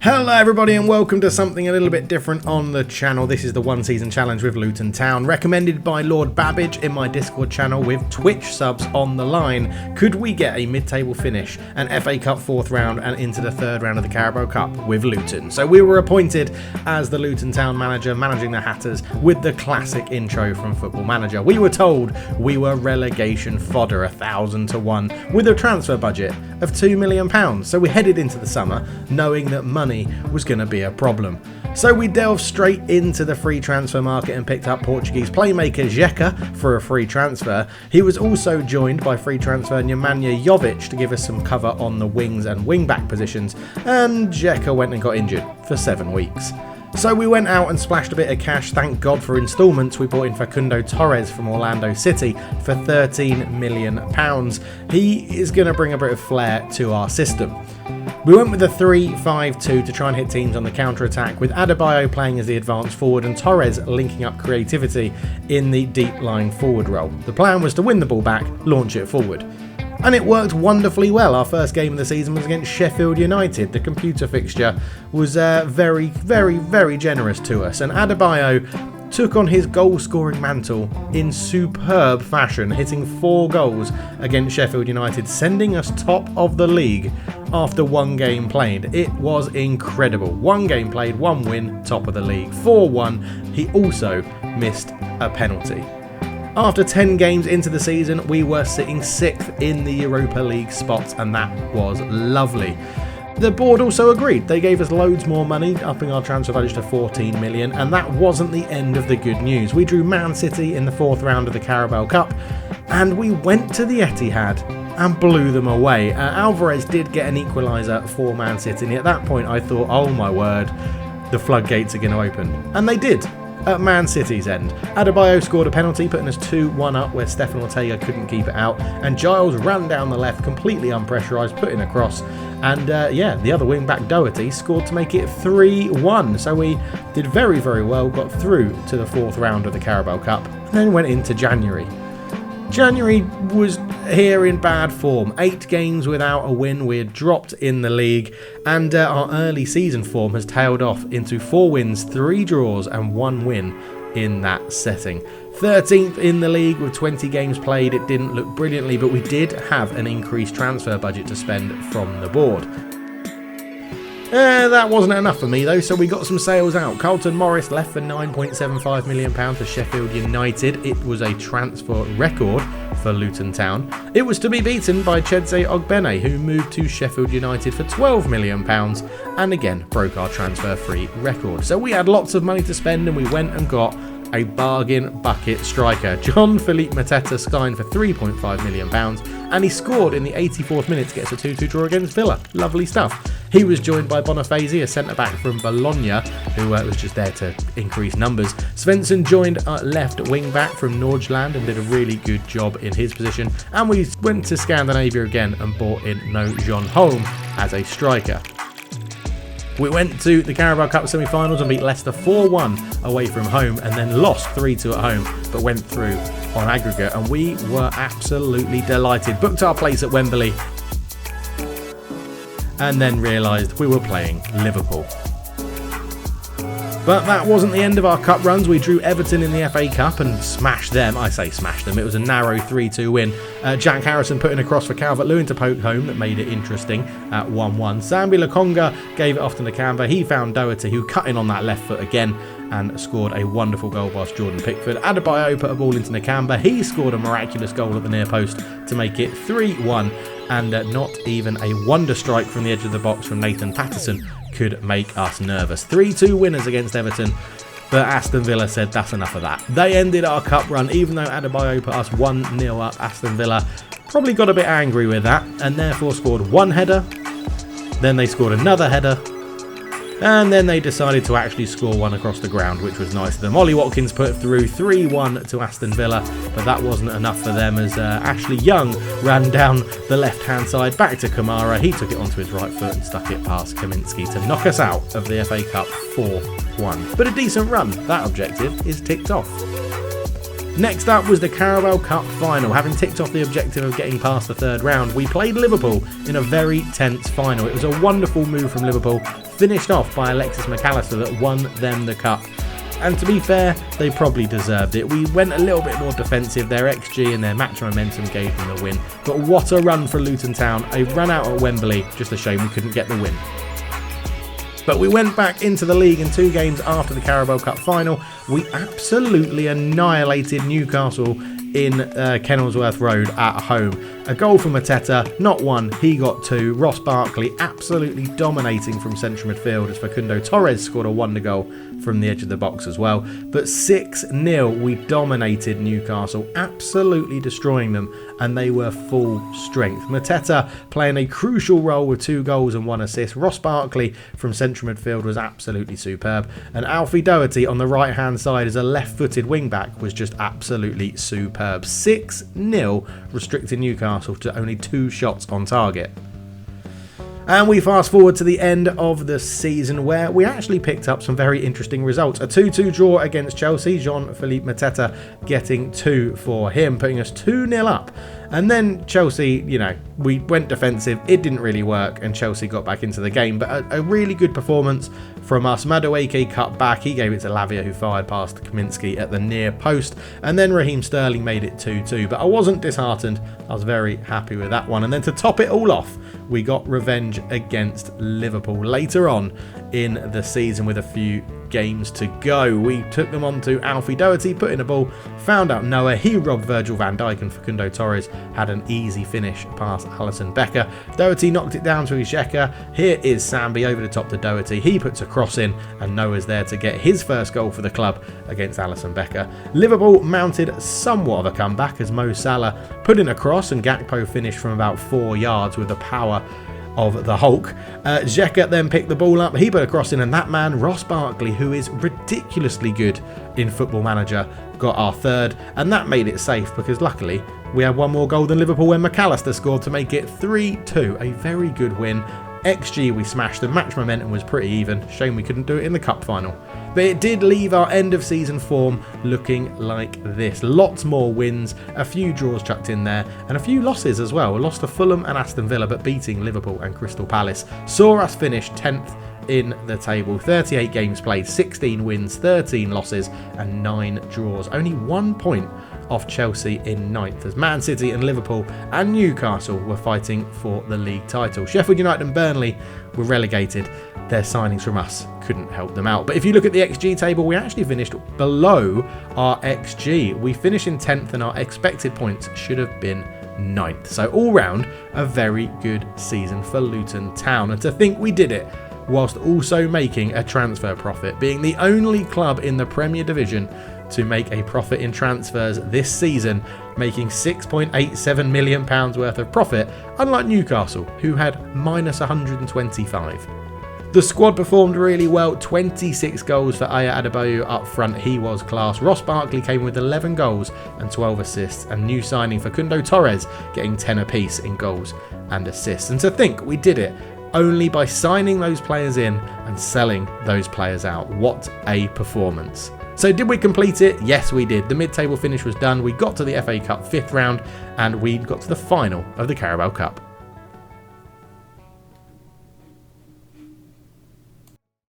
Hello everybody and welcome to something a little bit different on the channel. This is the one season challenge with Luton Town, recommended by Lord Babbage in my Discord channel with Twitch subs on the line. Could we get a mid-table finish, an FA Cup fourth round and into the third round of the Carabao Cup with Luton? So we were appointed as the Luton Town manager, managing the Hatters with the classic intro from Football Manager. We were told we were relegation fodder, 1,000 to 1, with a transfer budget of £2 million. So we headed into the summer knowing that money was going to be a problem. So we delved straight into the free transfer market and picked up Portuguese playmaker Zeca for a free transfer. He was also joined by free transfer Nemanja Jovic to give us some cover on the wings and wing-back positions, and Zeca went and got injured for 7 weeks. So we went out and splashed a bit of cash, thank God for instalments. We bought in Facundo Torres from Orlando City for £13 million. He is going to bring a bit of flair to our system. We went with a 3-5-2 to try and hit teams on the counter-attack, with Adebayo playing as the advanced forward and Torres linking up creativity in the deep line forward role. The plan was to win the ball back, launch it forward. And it worked wonderfully well. Our first game of the season was against Sheffield United. The computer fixture was very generous to us, and Adebayo took on his goal-scoring mantle in superb fashion, hitting 4 goals against Sheffield United, sending us top of the league after 1 game played. It was incredible. 1 game played, 1 win, top of the league, 4-1. He also missed a penalty. After 10 games into the season, we were sitting 6th in the Europa League spots, and that was lovely. The board also agreed. They gave us loads more money, upping our transfer value to 14 million, and that wasn't the end of the good news. We drew Man City in the 4th round of the Carabao Cup, and we went to the Etihad and blew them away. Alvarez did get an equaliser for Man City, and at that point I thought, oh my word, the floodgates are going to open. And they did. At Man City's end, Adebayo scored a penalty, putting us 2-1 up where Stefan Ortega couldn't keep it out, and Giles ran down the left completely unpressurised, put in a cross, and the other wing-back Doherty scored to make it 3-1. So we did very well, got through to the 4th round of the Carabao Cup, and then went into January. January was here in bad form. 8 games without a win. We had dropped in the league, and our early season form has tailed off into 4 wins, 3 draws and 1 win in that setting. 13th in the league with 20 games played. It didn't look brilliantly, but we did have an increased transfer budget to spend from the board. That wasn't enough for me though, so we got some sales out. Carlton Morris left for £9.75 million to Sheffield United. It was a transfer record for Luton Town. It was to be beaten by Chedze Ogbene, who moved to Sheffield United for £12 million and again broke our transfer free record. So we had lots of money to spend, and we went and got a bargain bucket striker. Jean-Philippe Mateta signed for £3.5 million, and he scored in the 84th minute to get us a 2-2 draw against Villa. Lovely stuff. He was joined by Boniface, a centre-back from Bologna, who was just there to increase numbers. Svensson joined our left wing-back from Nordjylland and did a really good job in his position. And we went to Scandinavia again and bought in No John Holm as a striker. We went to the Carabao Cup semi-finals and beat Leicester 4-1 away from home, and then lost 3-2 at home, but went through on aggregate, and we were absolutely delighted. Booked our place at Wembley, and then realised we were playing Liverpool. But that wasn't the end of our cup runs. We drew Everton in the FA Cup and smashed them. I say smashed them. It was a narrow 3-2 win. Jack Harrison put in a cross for Calvert-Lewin to poke home that made it interesting at 1-1. Sambi Lokonga gave it off to Nakamba. He found Doherty, who cut in on that left foot again and scored a wonderful goal past Jordan Pickford. Adebayo put a ball into Nakamba. He scored a miraculous goal at the near post to make it 3-1. And not even a wonder strike from the edge of the box from Nathan Patterson could make us nervous. 3-2 winners against Everton, but Aston Villa said that's enough of that. They ended our cup run, even though Adebayo put us 1-0 up. Aston Villa probably got a bit angry with that, and therefore scored 1 header, then they scored another header, and then they decided to actually score 1 across the ground, which was nice of them. Ollie Watkins put through 3-1 to Aston Villa, but that wasn't enough for them as Ashley Young ran down the left-hand side back to Kamara. He took it onto his right foot and stuck it past Kaminski to knock us out of the FA Cup 4-1. But a decent run. That objective is ticked off. Next up was the Carabao Cup final. Having ticked off the objective of getting past the 3rd round, we played Liverpool in a very tense final. It was a wonderful move from Liverpool. finished off by Alexis McAllister that won them the cup. And to be fair, they probably deserved it. We went a little bit more defensive. Their XG and their match momentum gave them the win. But what a run for Luton Town. A run out at Wembley. Just a shame we couldn't get the win. But we went back into the league in 2 games after the Carabao Cup final. We absolutely annihilated Newcastle in Kenilworth Road at home. A goal from Mateta, not one, he got 2. Ross Barkley absolutely dominating from central midfield as Facundo Torres scored a wonder goal from the edge of the box as well. But 6-0, we dominated Newcastle, absolutely destroying them, and they were full strength. Mateta playing a crucial role with 2 goals and 1 assist. Ross Barkley from central midfield was absolutely superb, and Alfie Doherty on the right hand side as a left-footed wing-back was just absolutely superb. 6-0, restricting Newcastle to only 2 shots on target. And we fast forward to the end of the season where we actually picked up some very interesting results. A 2-2 draw against Chelsea, Jean-Philippe Mateta getting 2 for him, putting us 2-0 up. And then Chelsea, we went defensive, it didn't really work, and Chelsea got back into the game. But a really good performance from us. Madueke cut back, he gave it to Lavia, who fired past Kaminsky at the near post, and then Raheem Sterling made it 2-2. But I wasn't disheartened, I was very happy with that one. And then to top it all off, we got revenge against Liverpool later on in the season with a few games to go. We took them on to Alfie Doherty, put in a ball, found out Noah, he robbed Virgil van Dijk, and Facundo Torres had an easy finish past Alisson Becker. Doherty knocked it down to Xhaka. Here is Sambi over the top to Doherty. He puts a cross in, and Noah's there to get his first goal for the club against Alisson Becker. Liverpool mounted somewhat of a comeback as Mo Salah put in a cross, and Gakpo finished from about 4 yards with the power of the Hulk. Xhaka then picked the ball up, he put a cross in, and that man, Ross Barkley, who is ridiculously good in Football Manager, got our 3rd, and that made it safe because luckily we had 1 more goal than Liverpool when McAllister scored to make it 3-2. A very good win. XG we smashed, the match momentum was pretty even. Shame we couldn't do it in the cup final. But it did leave our end of season form looking like this. Lots more wins, a few draws chucked in there, and a few losses as well. We lost to Fulham and Aston Villa, but beating Liverpool and Crystal Palace saw us finish 10th in the table. 38 games played, 16 wins, 13 losses, and 9 draws. Only 1 point off Chelsea in 9th, as Man City and Liverpool and Newcastle were fighting for the league title. Sheffield United and Burnley were relegated. Their signings from us couldn't help them out. But if you look at the XG table, we actually finished below our XG. We finished in 10th, and our expected points should have been 9th. So all round, a very good season for Luton Town. And to think we did it whilst also making a transfer profit, being the only club in the Premier Division to make a profit in transfers this season, making £6.87 million worth of profit, unlike Newcastle, who had minus 125. The squad performed really well, 26 goals for Aya Adebayo up front, he was class. Ross Barkley came with 11 goals and 12 assists, and new signing Facundo Torres getting 10 apiece in goals and assists. And to think we did it only by signing those players in and selling those players out. What a performance. So did we complete it? Yes, we did. The mid-table finish was done. We got to the FA Cup 5th round, and we got to the final of the Carabao Cup.